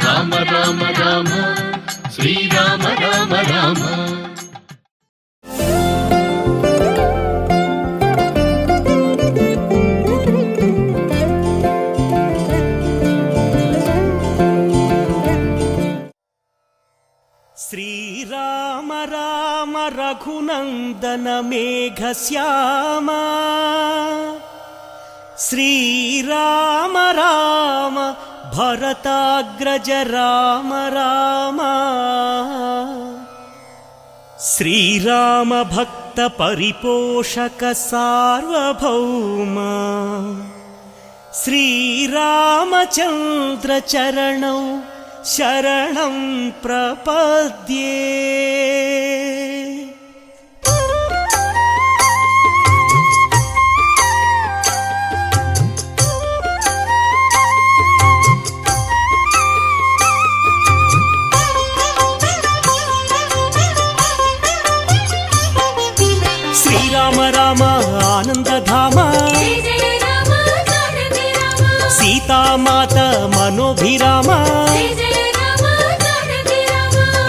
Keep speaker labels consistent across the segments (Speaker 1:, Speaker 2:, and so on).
Speaker 1: రామ రామ శ్రీరామ రామ రామ.
Speaker 2: శ్రీరామ రామ రఘునందన మేఘశ్యామ శ్రీరామ రామ భరతాగ్రజ రామ రామ. శ్రీరామ భక్త పరిపోషక సార్వభౌమ శ్రీరామచంద్ర చరణం శరణం ప్రపద్యే. శ్రీరామ రామ ఆనందధామ సీతామాత మనోభిరామ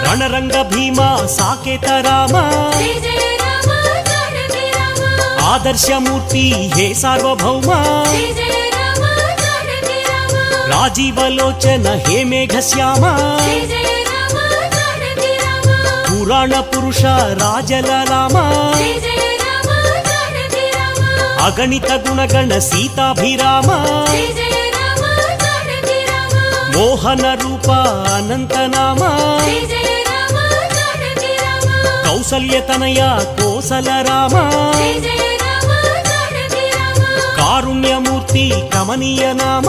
Speaker 2: రణరంగ భీమ సాకేత రామ ఆదర్శమూర్తి హే సార్వభౌమ రాజీవలోచన హే మేఘశ్యామ పురాణ పురుష రాజలలామ అగణిత గుణగణ సీతాభిరామ మోహన రూప అనంతనామ కౌసల్యతనయ కోసల రామ కారుణ్యమూర్తి కమనీయ నామ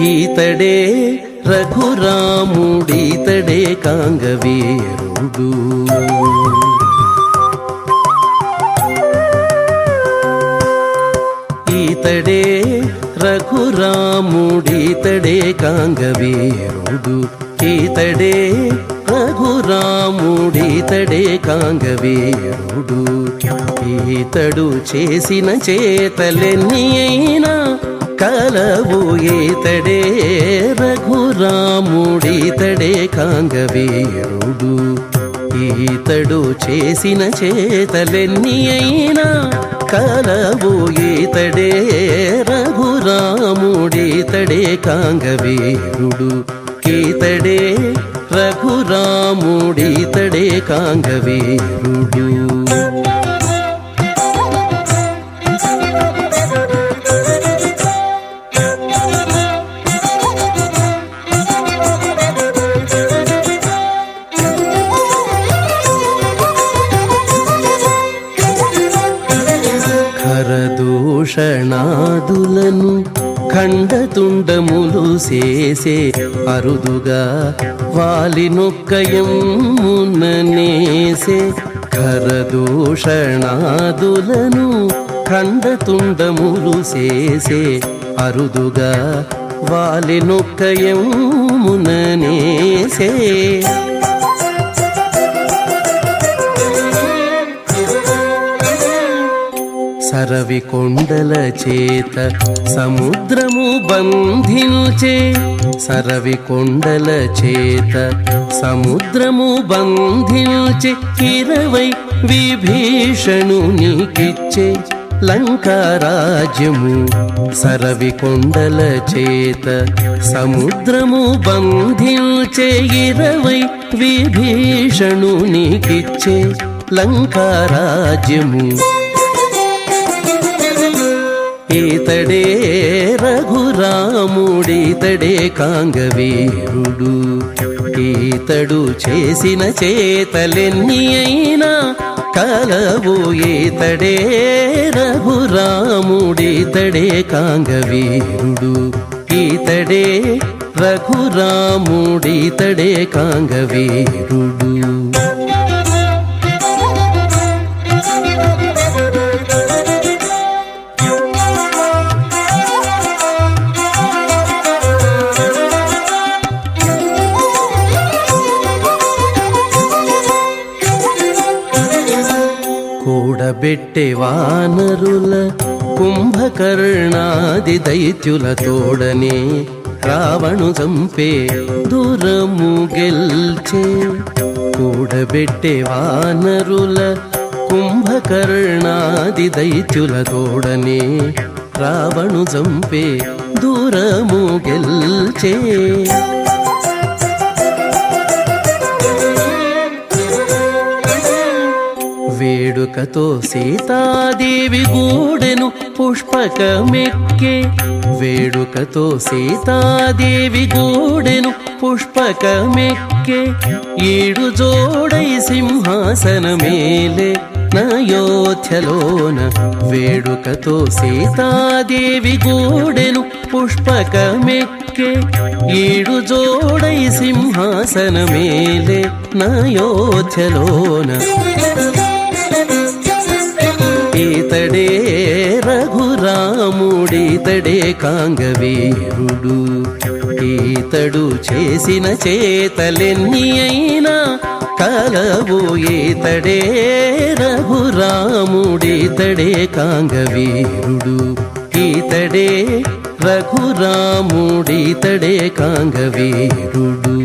Speaker 3: ఈతడే రఘురాముడీతడే కాంగవీరుడు. ఈతడే రఘురాముడీతడే కాంగవీరుడు. ఈతడే రఘురాముడీతడే కాంగవీరుడు. ఈతడు చేసిన చేతలెన్ని అయినా కలవు ఈతడే రఘురాముడీతడే కాంగవీరుడు. ఈతడు చేసిన చేతలెన్ని అయినా కలవు ఈతడే రఘురాముడీతడే కాంగవీరుడు. ఈతడే రఘురాముడీతడే కాంగవీరుడు. ఖరదూషణాదులను ఖండతుండములు చేసే అరుదుగా వాలినొక్కయముననేసే. ఖరదూషణాదులను ఖండతుండములు చేసే అరుదుగా వాలినొక్కయముననేసే. సరవి కొండల చేత సముద్రము బంధించే. సరవి కొండల చేత సముద్రము బంధించే. 20 విభీషణునికిచ్చే లంకారాజ్యము. సరవి కొండల చేత సముద్రము బంధించే. 20 విభీషణునికిచ్చే లంకారాజ్యము. ఈతడే రఘురాముడితడే కాంగవీరుడు ఈతడు చేసిన చేతలెన్ని అయినా కలవు ఈతడే రఘురాముడితడే కాంగవీరుడు ఈతడే రఘురాముడితడే కాంగవీరుడు కూడబెట్టె వానరుల కుంభకర్ణాది దైత్యుల తోడనే రావణు చంపే దూరము గెల్చే కూడబెట్టె వానరుల కుంభకర్ణాది దైత్యుల తోడనే రావణు చంపే దూరము గెల్చే వేడుకతో సీతాదేవి గూడెను పుష్పకమెక్కే వేడుకతో సీతాదేవి గూడెను పుష్పకమెక్కే ఈడు జోడై సింహాసనమేలే నయోధ్యలోన వేడుకతో సీతాదేవి గూడెను పుష్పకమెక్కే ఈడు జోడై సింహాసనమేలే నయోధ్యలోన ఈతడే రఘురాముడితడే కాంగవీరుడు ఈతడు చేసిన చేతలెన్ని అయినా కలవు ఈతడే రఘురాముడితడే కాంగవీరుడు ఈతడే రఘురాముడితడే కాంగవీరుడు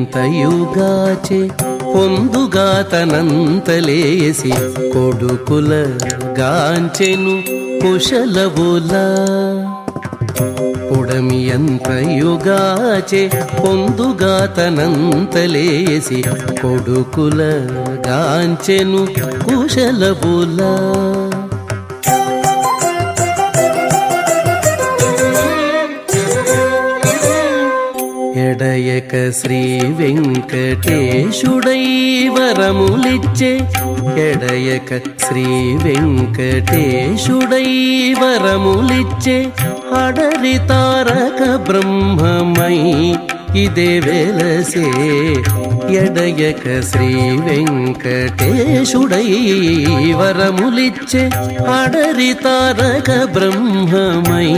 Speaker 3: పొడమియంతయుగాచే పొందుగా తనంతలేసి కొడుకుల గాంచెను కుశలవుల పొడమియంతయుగాచే పొందుగా తనంతలేసి కొడుకుల గాంచెను కుశలవుల ఎడయక శ్రీ వెంకటేశుడై వరములిచ్చే ఎడయక శ్రీ వెంకటేశుడై వరములిచ్చే అడరి తారక బ్రహ్మమై ఇదే వెలసే ఎడయక శ్రీ వెంకటేశుడై వరములిచ్చే అడరి తారక బ్రహ్మమై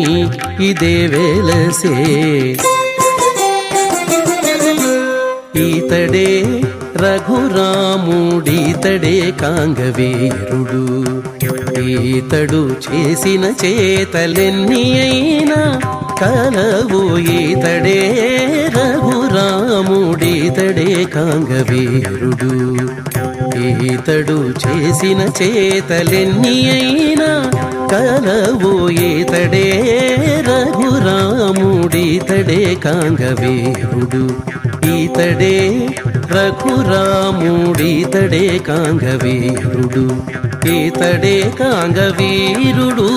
Speaker 3: ఇదే వెలసే ఈతడే రఘురాముడితడే కాంగవీరుడు ఈతడు చేసిన చేతలెన్ని అయినా కలవు ఈతడే రఘురాముడితడే కాంగవీరుడు ఈతడు చేసిన చేతలెన్ని అయినా కలవు ఈతడే రఘురాముడితడే కాంగవీరుడు ఈతడే రఘురాముడితడే కాంగవీరుడు ఈతడే కాంగవీరుడు